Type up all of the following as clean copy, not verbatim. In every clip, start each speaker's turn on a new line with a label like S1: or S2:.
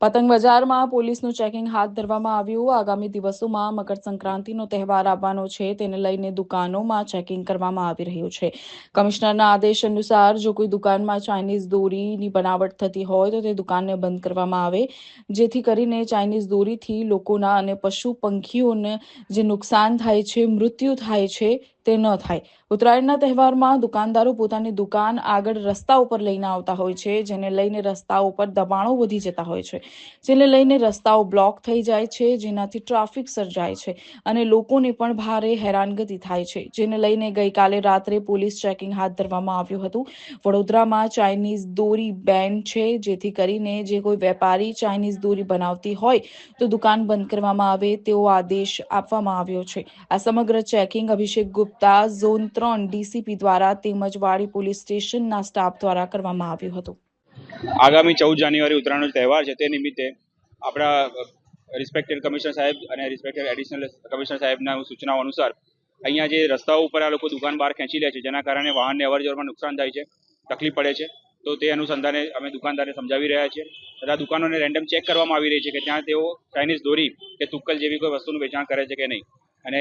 S1: પતંગ બજારમાં પોલીસનું ચેકિંગ હાથ ધરવામાં આવ્યું। આગામી દિવસોમાં મકર સંક્રાંતિનો તહેવાર આવવાનો છે, તેને લઈને દુકાનોમાં ચેકિંગ કરવામાં આવી રહ્યું છે। કમિશનરના આદેશ અનુસાર જો કોઈ દુકાનમાં ચાઇનીઝ દોરીની બનાવટ થતી હોય તો તે દુકાનને બંધ કરવામાં આવે, જેથી કરીને ચાઇનીઝ દોરીથી લોકોના અને પશુ પંખીઓને જે નુકસાન થાય છે, મૃત્યુ થાય છે, તે ન થાય। ઉત્તરાયણના તહેવારમાં દુકાનદારો પોતાની દુકાન આગળ રસ્તા ઉપર લઈને આવતા હોય છે, જેને લઈને રસ્તાઓ પર દબાણો વધી જતા હોય છે, જેને લઈને રસ્તાઓ બ્લોક થઈ જાય છે, જેનાથી ટ્રાફિક સર્જાય છે અને લોકોને પણ ભારે હેરાનગતિ થાય છે, જેને લઈને ગઈકાલે રાત્રે પોલીસ ચેકિંગ હાથ ધરવામાં આવ્યું હતું। વડોદરામાં ચાઇનીઝ દોરી બેન છે, જેથી કરીને જે કોઈ વેપારી ચાઇનીઝ દોરી બનાવતી હોય તો દુકાન બંધ કરવામાં આવે તેવો આદેશ આપવામાં આવ્યો છે। આ સમગ્ર ચેકિંગ અભિષેક ગુપ્તા ઝોન 3 ડીસીપી દ્વારા તેમજ વાડી પોલીસ સ્ટેશનના સ્ટાફ દ્વારા કરવામાં આવ્યું હતું।
S2: આગામી 14 જાન્યુઆરી ઉત્તરાયણનો તહેવાર છે, તે નિમિત્તે આપણા રિસ્પેક્ટેડ કમિશનર સાહેબ અને રિસ્પેક્ટેડ એડિશનલ કમિશનર સાહેબના સૂચનાઓ અનુસાર અહીંયા જે રસ્તાઓ ઉપર આ લોકો દુકાન બહાર ખેંચી લે છે, જેના કારણે વાહનને અવરજવરમાં નુકસાન થાય છે, તકલીફ પડે છે, તો તે અનુસંધાને અમે દુકાનદારને સમજાવી રહ્યા છીએ તથા દુકાનોને રેન્ડમ ચેક કરવામાં આવી રહી છે કે ત્યાં તેઓ ચાઇનીઝ દોરી કે તુક્કલ જેવી કોઈ વસ્તુનું વેચાણ કરે છે કે નહીં। અને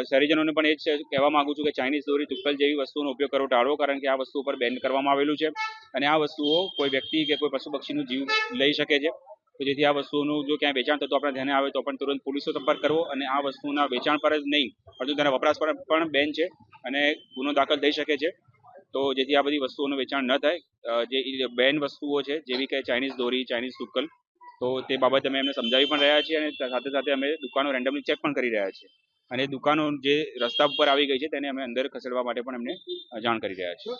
S2: શહેરીજનોને પણ એ જ કહેવા માંગુ છું કે ચાઇનીઝ દોરી તુક્કલ જેવી વસ્તુનો ઉપયોગ કરવો ટાળો, કારણ કે આ વસ્તુ ઉપર બેન કરવામાં આવેલું છે અને આ વસ્તુઓ કોઈ વ્યક્તિ કે કોઈ પશુ પક્ષીનું જીવ લઈ શકે છે। તો જેથી આ વસ્તુઓનું જો ક્યાંય વેચાણ થતું આપણે ધ્યાને આવે તો પણ તુરંત પોલીસનો સંપર્ક કરવો અને આ વસ્તુના વેચાણ પર જ નહીં પરંતુ તેના વપરાશ પર પણ બેન છે અને ગુનો દાખલ થઈ શકે છે। તો જેથી આ બધી વસ્તુઓનું વેચાણ ન થાય, જે બેન વસ્તુઓ છે જેવી કે ચાઇનીઝ દોરી, ચાઇનીઝ તુક્કલ, તો તે બાબતે અમે એમને સમજાવી પણ રહ્યા છીએ અને સાથે સાથે અમે દુકાનો રેન્ડમલી ચેક પણ કરી રહ્યા છીએ અને દુકાનો જે રસ્તા ઉપર આવી ગઈ છે તેને અમે અંદર ખસેડવા માટે પણ એમને જાણ કરી રહ્યા છીએ।